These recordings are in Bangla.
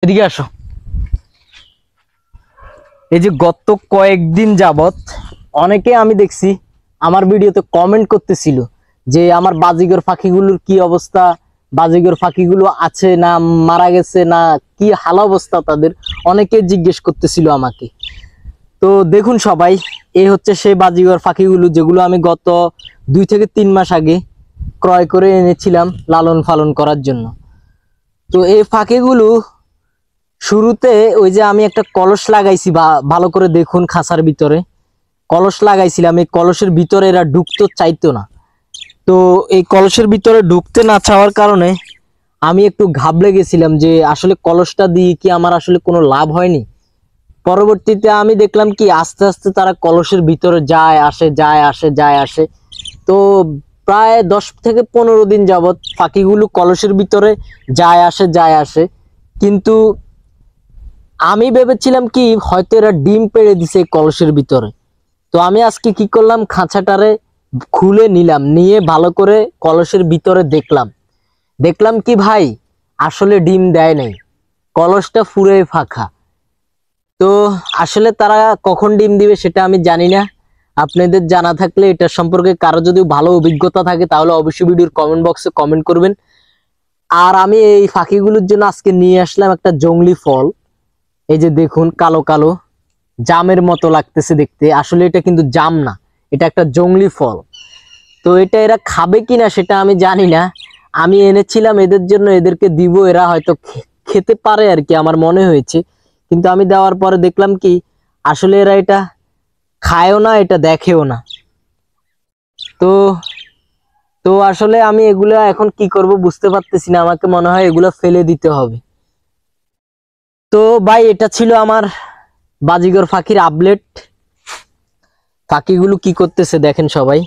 এদিকে আসো। এই যে গত কয়েকদিন যাবত অনেকে আমি দেখছি আমার ভিডিওতে কমেন্ট করতেছিল যে আমার বাজিগর পাখিগুলোর কি অবস্থা, বাজিগর পাখিগুলো আছে না মারা গেছে না কি হাল অবস্থা তাদের, অনেকে জিজ্ঞেস করতেছিল আমাকে। তো দেখুন সবাই, এই হচ্ছে সেই বাজিগর পাখিগুলো যেগুলো আমি গত 2 থেকে 3 মাস আগে ক্রয় করে এনেছিলাম লালন পালন করার জন্য। তো এই পাখিগুলো শুরুতে ওই যে আমি একটা কলস লাগাইছি, ভালো করে দেখুন, খাঁচার ভিতরে কলস লাগাইছিলাম। এই কলসের ভিতরে এরা ঢুকতে চাইতো না। তো এই কলসের ভিতরে ঢুকতে না চাওয়ার কারণে আমি একটু ঘাবড়ে গেছিলাম যে আসলে কলসটা দিয়ে কি আমার আসলে কোনো লাভ হয়নি। পরবর্তীতে আমি দেখলাম কি আস্তে আস্তে তারা কলসের ভিতরে যায় আসে যায় আসে যায় আসে। তো প্রায় 10 থেকে 15 দিন যাবত পাখিগুলো কলসের ভিতরে যায় আসে যায় আসে। কিন্তু আমি ভেবেছিলাম কি হয়তো এরা ডিম পেড়ে দিছে কলসের ভিতরে। তো আমি আজকে কি করলাম, খাঁচাটারে খুলে নিলাম, নিয়ে ভালো করে কলসের ভিতরে দেখলাম কি ভাই আসলে ডিম দেয় নাই, কলসটা পুরোই ফাঁকা। তো আসলে তারা কখন ডিম দিবে সেটা আমি জানি না। আপনাদের জানা থাকলে এটা সম্পর্কে কারো যদি ভালো অভিজ্ঞতা থাকে তাহলে অবশ্যই ভিডিওর কমেন্ট বক্সে কমেন্ট করবেন। আর আমি এই পাখিগুলোর জন্য আজকে নিয়ে আসলাম একটা জংলি ফল। এই যে দেখুন, কালো কালো জামের মতো লাগতেছে দেখতে, আসলে এটা কিন্তু জাম না, এটা একটা জংলি ফল। তো এটা এরা খাবে কিনা সেটা আমি জানি না। আমি এনেছিলাম এদের জন্য, এদেরকে দিব, এরা হয়তো খেতে পারে আর কি, আমার মনে হয়েছে। কিন্তু আমি দেওয়ার পরে দেখলাম কি আসলে এরা এটা খায়ও না, এটা দেখেও না। তো তো আসলে আমি এগুলা এখন কি করব বুঝতে পারতেছি না, আমাকে মনে হয় এগুলা ফেলে দিতে হবে। তো ভাই এটা ছিল আমার বাজিগর পাখির আপডেট। পাখিগুলো কি করতেছে দেখেন সবাই,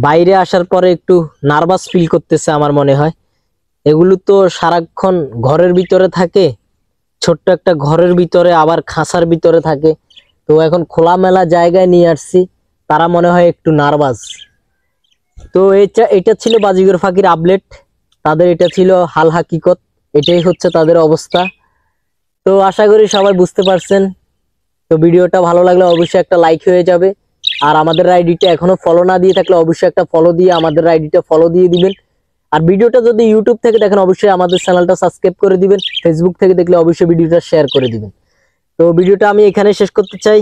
বাইরে আসার পরে একটু নার্ভাস ফিল করতেছে আমার মনে হয়। এগুলো তো সারাক্ষণ ঘরের ভিতরে থাকে, ছোট্ট একটা ঘরের ভিতরে, আবার খাঁচার ভিতরে থাকে। তো এখন খোলামেলা জায়গায় নিয়ে আসছি, তারা মনে হয় একটু নার্ভাস। তো এটা ছিল বাজিগর পাখির আপডেট, তাদের এটা ছিল হাল হাকিকত, এটাই হচ্ছে তাদের অবস্থা। তো আশা করি সবাই বুঝতে পারছেন। তো ভিডিওটা ভালো লাগলে অবশ্যই একটা লাইক হয়ে যাবে। আর আমাদের আইডিটা এখনো ফলো না দিয়ে থাকলে অবশ্যই একটা ফলো দিয়ে আমাদের আইডিটা ফলো দিয়ে দিবেন। আর ভিডিওটা যদি ইউটিউব থেকে দেখেন অবশ্যই আমাদের চ্যানেলটা সাবস্ক্রাইব করে দিবেন। ফেসবুক থেকে দেখলে অবশ্যই ভিডিওটা শেয়ার করে দিবেন। তো ভিডিওটা আমি এখানে শেষ করতে চাই।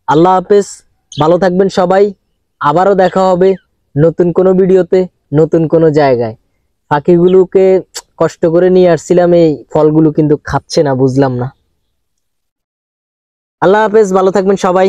আল্লাহ হাফেজ, ভালো থাকবেন সবাই। আবারও দেখা হবে নতুন কোনো ভিডিওতে, নতুন কোনো জায়গায়। পাখিগুলোকে কষ্ট করে নিয়ে আসছিলাম, এই ফলগুলো কিন্তু খাচ্ছে না, বুঝলাম না। আল্লাহ হাফেজ, ভালো থাকবেন সবাই।